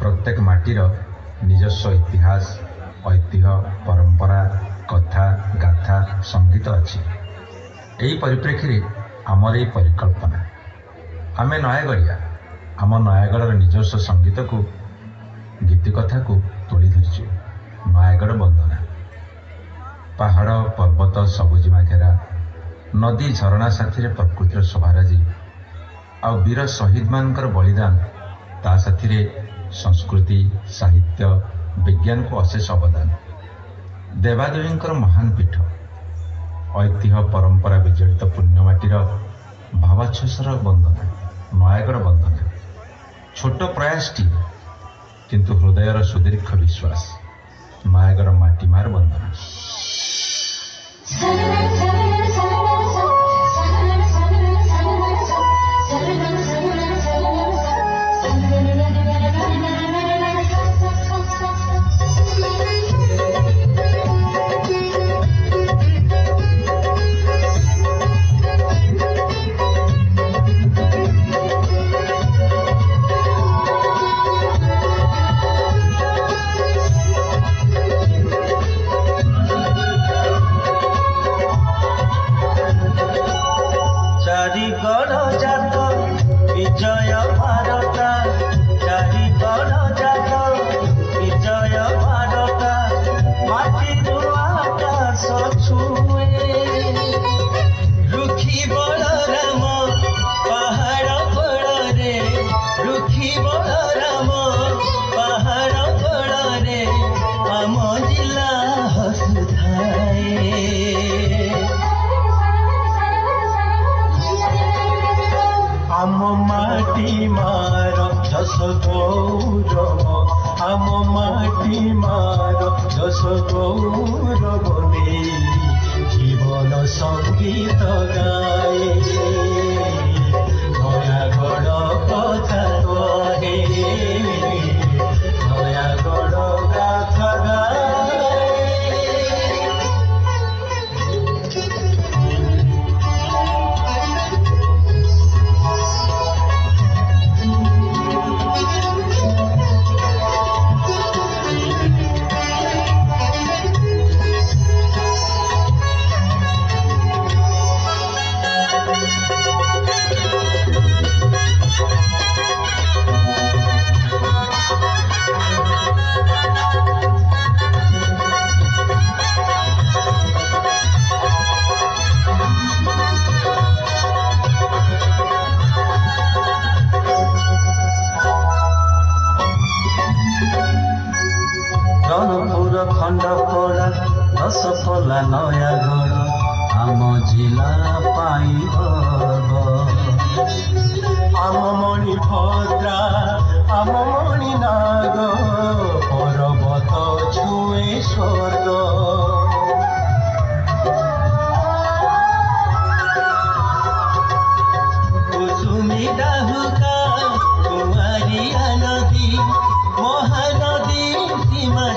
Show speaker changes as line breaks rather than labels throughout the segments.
प्रत्येक माटीर निजस्व इतिहास ऐतिह्य परंपरा कथा गाथा संगीत अच्छी। यही परिप्रेक्षी आमर यही परिकल्पना आमे नयागढ़िया आम नयागढ़ निजस्व संगीत को गीतिकथा को तोली धरचु। नयागढ़ वंदना पहाड़ पर्वत सबुजिमा घेरा नदी झरणा साथी प्रकृतिर शोभाराजी आ वीर शहीद मानकर बलिदान ता साथी संस्कृति साहित्य विज्ञान को अशेष अवदान। देवादेवी महान पीठ ऐतिह्य परंपरा विजड़ित पुण्यमाटीर भावाच्छसर वंदना नयागढ़ वंदना। छोट प्रयासटी किंतु हृदयर सुदीर्घ विश्वास नयागढ़ माटीमार वंदना।
आम माटी मार जस गौरव आम माटी मार जस गौरव जीवन संगीत गाए नयागढ़ कथा कहे नयागढ़ गाथा गाए। खंडपड़ा दशपल्ला नयागढ़ आम जिला पाइब आम मणिभद्रा आम मणिनाग पर्वत छुए स्वर्ग कुसुमी डाहुका कुमारिया नदी महानदी सीमा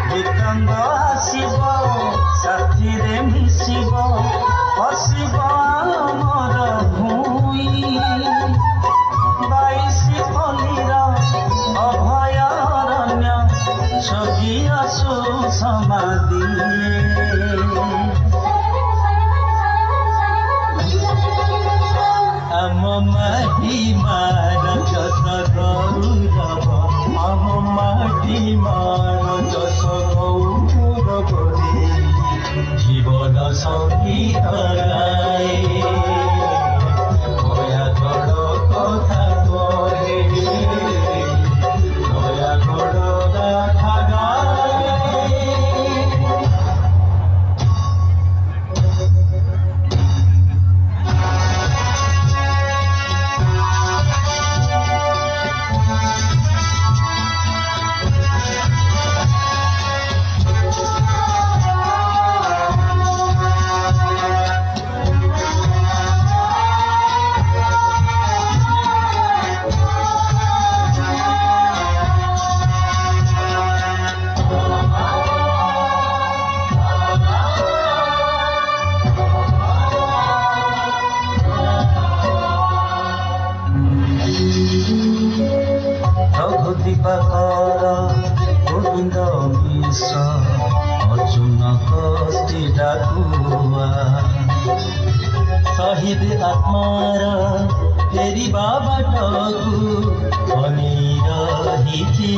विकंद आसब साथी मिशब हसब आमर भूई बाईसी फलीर अभयारण्य छवि आसु समाधि आम माटी मार जस गौरव आम माटी मार जस गौरव जीवन संगीत गाए नयागढ़ कथा कहे नयागढ़ गाथा गाए। रघुति पाकर गोविंद मिश्र अर्जुन कस्ती डाकुआ शहीद आत्मार फेरिबा बाटकु अनेई रहिछि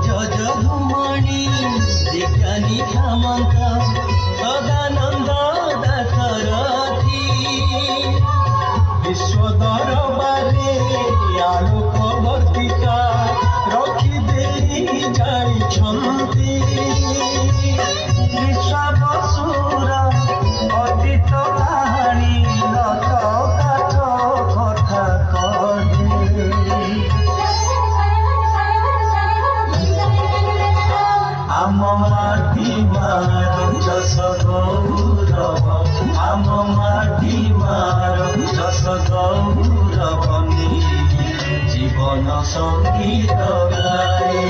भजधुमणि विज्ञानी सामन्त सदानन्द दाशरथी विश्व दरबारे आलोक वर्तिका रखिदेई जाइछन्ति विश्वावसुर अतीत कहानी लत काठ कथा कहे आम माटी मार जस गौरव आम माटी मार जस गौरव जीवन संगीत गाए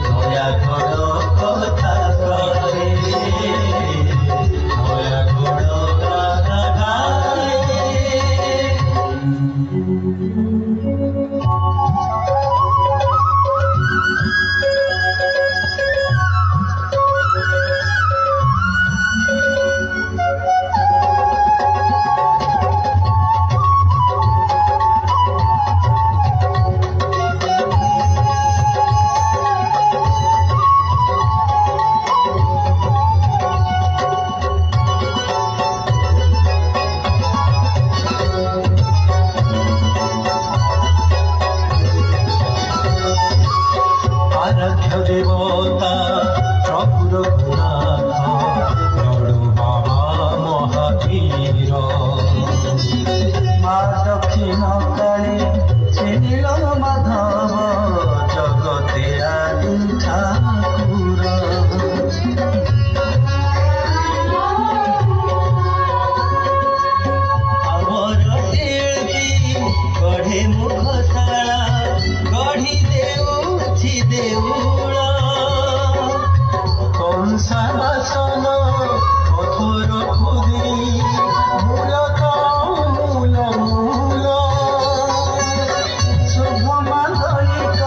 दया कर कथा करे दया कर गाना गाए आराध्य देवता प्रभुर गुणाथ लडु बाबा महावीर मा दक्षिण काली श्रीनील माधव जगते आदि ठाकुर अमर देवी गढ़े मुखशाला गढ़ी देउछि देउळ कंसा बासन कठोर खुदी मूल मूल मूल शुभ माधुरिक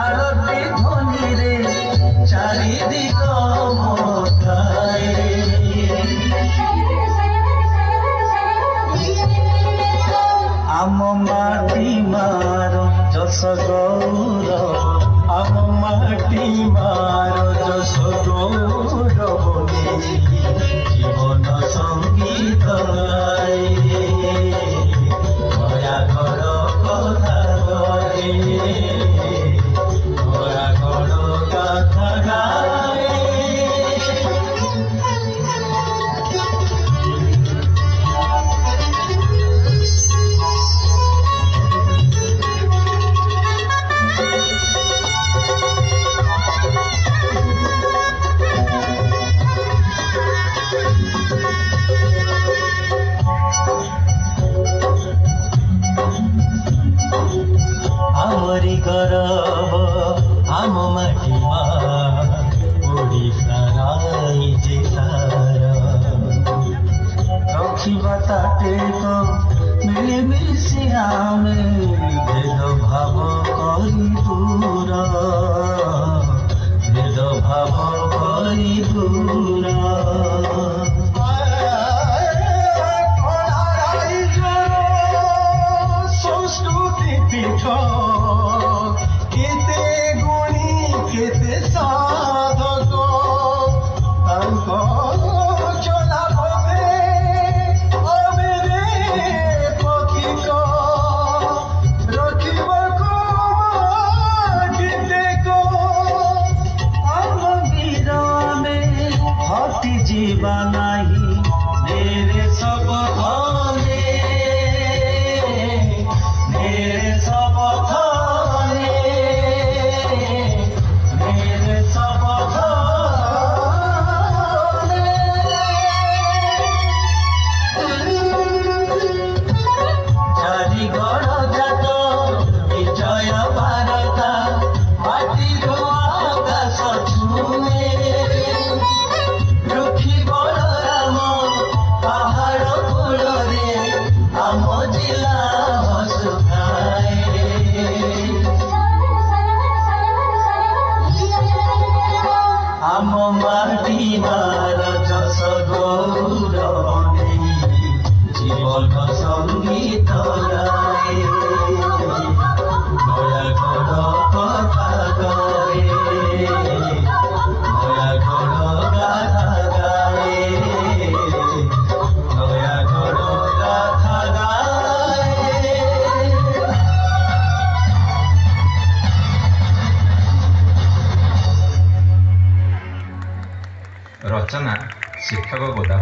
आरती ध्वनि रे चारि दिग मोताए आम माटी मार जस गौरव आम माटी मार जस गौरव जीवन संगीत गाए दया कर कथा करे दया कर गाथा गाए आमरी गरब आम माटी ओडिसा राई जे सार रखिबा ताटे तो मिलिमिशि आमे भेद भाव करी दूर भेद भाव करी दूर संस्कृति पीठ केते गुणी केते साधक तांक चला भवे अबेरे पथिक रखिबको माटितेक आम वीरमे हटि जीवा नाही मेरे सब धने मेरे सब धने मेरे सब धने चारि गण जात विजय भारत माटिरो आकाश छुए रुखी बल राम
ଶିକ୍ଷକ ଗୋଦାମ